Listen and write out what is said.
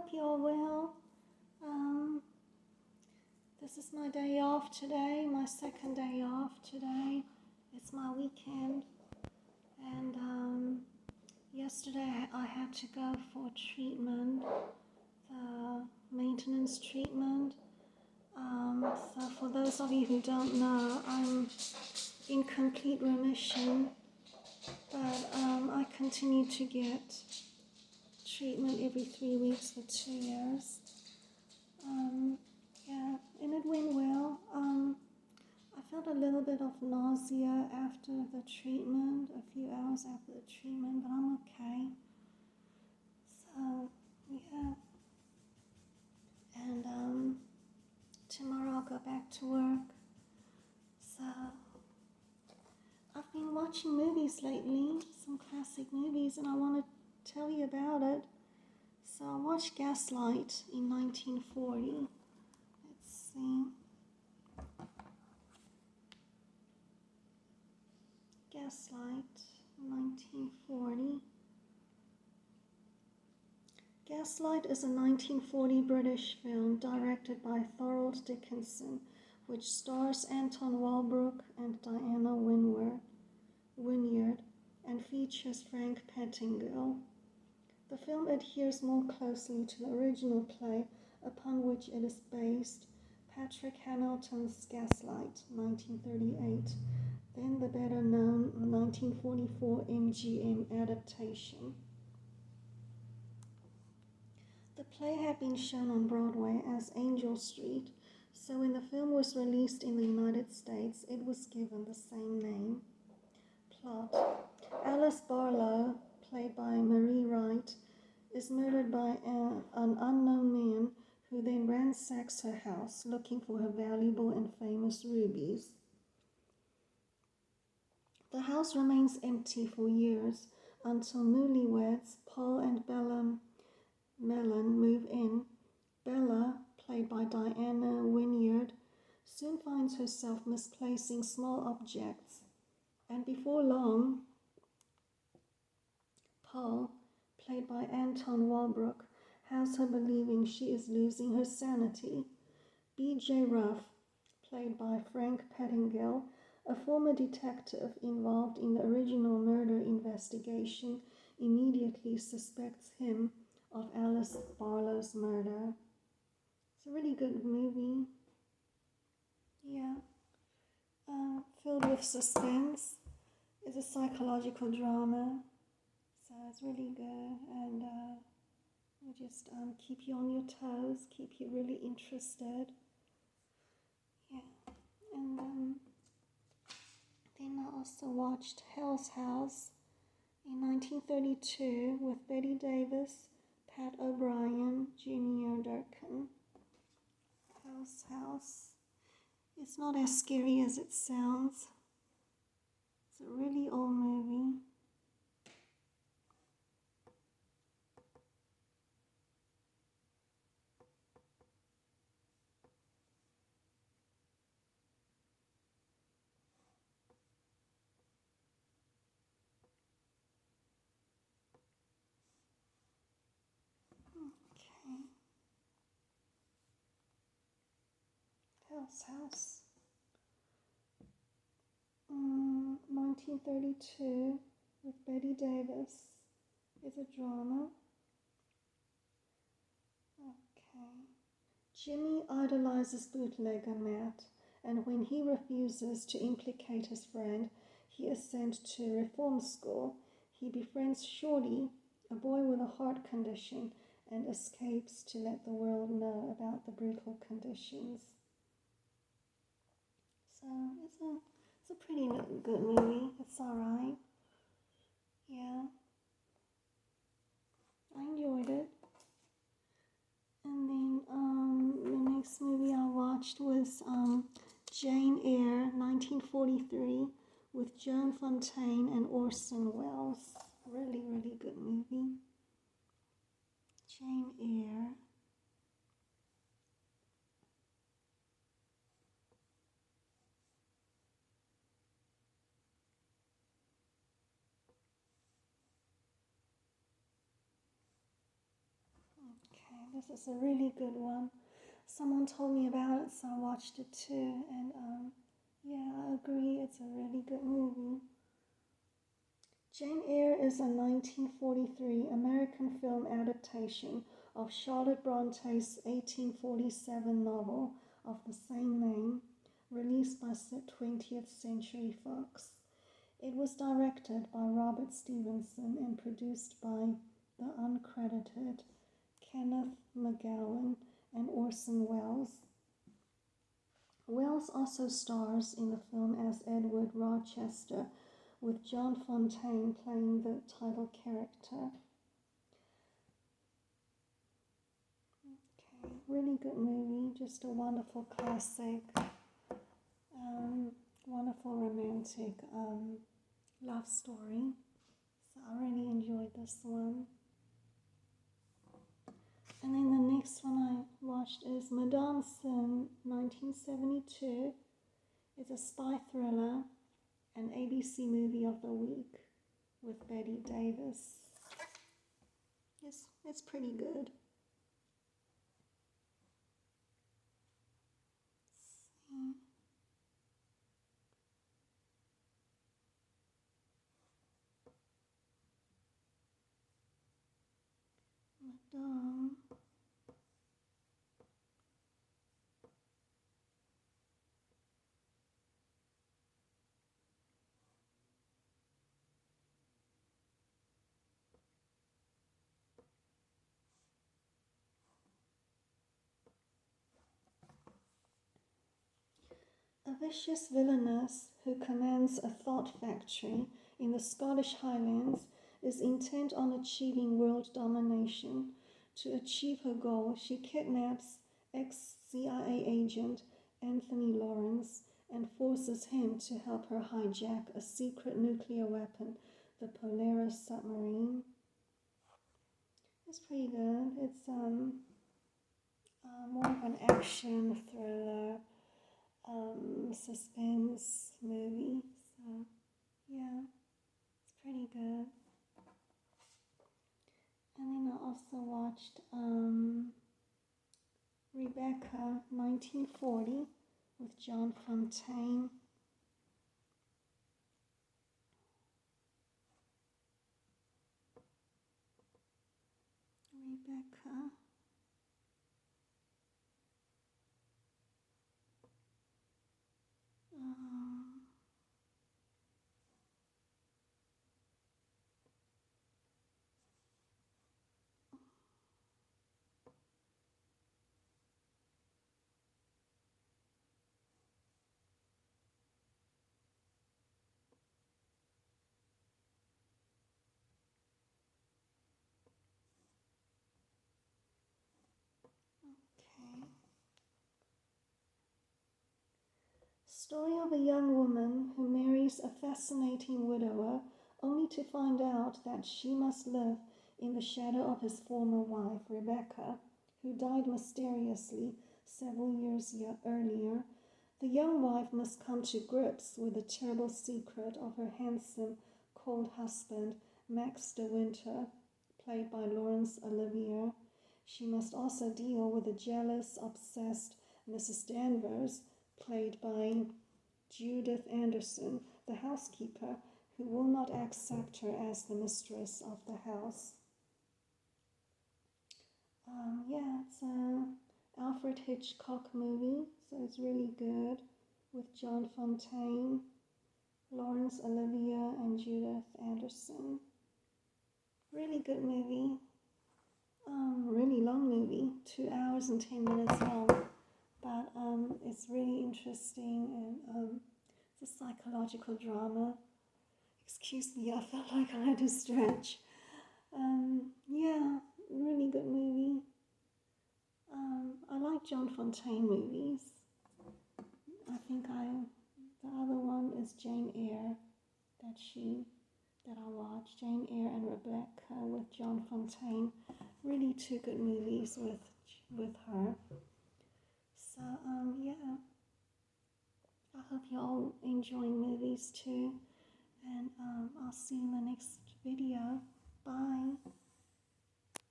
hope you're well. This is my day off today, my second day off today. It's my weekend. And yesterday I had to go for treatment, the maintenance treatment. So for those of you who don't know, I'm in complete remission, but I continue to get treatment every 3 weeks for 2 years. And it went well. I felt a little bit of nausea after the treatment, a few hours after the treatment, but I'm okay. So, yeah. And tomorrow I'll go back to work. So, I've been watching movies lately, some classic movies, and I want to tell you about it. So I watched Gaslight in 1940. Let's see. Gaslight, 1940. Gaslight is a 1940 British film directed by Thorold Dickinson, which stars Anton Walbrook and Diana Wynyard, and features Frank Pettingill. The film adheres more closely to the original play upon which it is based, Patrick Hamilton's Gaslight, 1938, then the better-known 1944 MGM adaptation. The play had been shown on Broadway as Angel Street, so when the film was released in the United States, it was given the same name. Plot: Alice Barlow, played by Marie Wright, is murdered by an unknown man who then ransacks her house looking for her valuable and famous rubies. The house remains empty for years until newlyweds Paul and Bella Mellon move in. Bella, played by Diana Wynyard, soon finds herself misplacing small objects, and before long, Paul, played by Anton Walbrook, has her believing she is losing her sanity. B.J. Ruff, played by Frank Pettingill, a former detective involved in the original murder investigation, immediately suspects him of Alice Barlow's murder. It's a really good movie. Yeah. Filled with suspense. It's a psychological drama. So it's really good, and will just keep you on your toes, keep you really interested. Yeah. And then I also watched Hell's House in 1932 with Betty Davis, Pat O'Brien, Junior Durkin. Hell's House. It's not as scary as it sounds. It's a really old movie. Okay. Hell's House. 1932 with Betty Davis is a drama. Okay. Jimmy idolizes bootlegger Matt, and when he refuses to implicate his friend, he is sent to reform school. He befriends Shorty, a boy with a heart condition, and escapes to let the world know about the brutal conditions. So it's a pretty good movie. It's alright. Yeah. I enjoyed it. And then the next movie I watched was Jane Eyre, 1943, with Joan Fontaine and Orson Welles. Really, really good movie. Jane Eyre. Okay, This is a really good one. Someone told me about it, so I watched it too. And yeah, I agree. It's a really good movie. Jane Eyre is a 1943 American film adaptation of Charlotte Bronte's 1847 novel of the same name, released by 20th Century Fox. It was directed by Robert Stevenson and produced by the uncredited Kenneth McGowan and Orson Welles. Welles also stars in the film as Edward Rochester, with John Fontaine playing the title character. Okay, really good movie, just a wonderful classic, wonderful romantic love story. So I really enjoyed this one. And then the next one I watched is Madame Sin, 1972. It's a spy thriller, an ABC movie of the week with Bette Davis. It's pretty good. Madame. A vicious villainess who commands a thought factory in the Scottish Highlands is intent on achieving world domination. To achieve her goal, she kidnaps ex-CIA agent Anthony Lawrence and forces him to help her hijack a secret nuclear weapon, the Polaris submarine. It's pretty good. It's more of an action thriller, suspense movie. So yeah, it's pretty good. And then I also watched Rebecca, 1940, with John Fontaine. Rebecca. Okay. Story of a young woman who marries a fascinating widower only to find out that she must live in the shadow of his former wife, Rebecca, who died mysteriously several years earlier. The young wife must come to grips with the terrible secret of her handsome, cold husband, Max de Winter, played by Laurence Olivier. She must also deal with the jealous, obsessed Mrs. Danvers, played by Judith Anderson, the housekeeper, who will not accept her as the mistress of the house. Yeah, it's an Alfred Hitchcock movie, so it's really good, with John Fontaine, Laurence Olivier, and Judith Anderson. Really good movie. Really long movie, 2 hours and 10 minutes long, but it's really interesting, and it's a psychological drama. Excuse me, I felt like I had to stretch. Yeah, really good movie. I like John Fontaine movies. I think the other one is Jane Eyre that I watched. Jane Eyre and Rebecca with John Fontaine. Really two good movies with her. So yeah, I hope you all enjoying movies too, and I'll see you in the next video. Bye.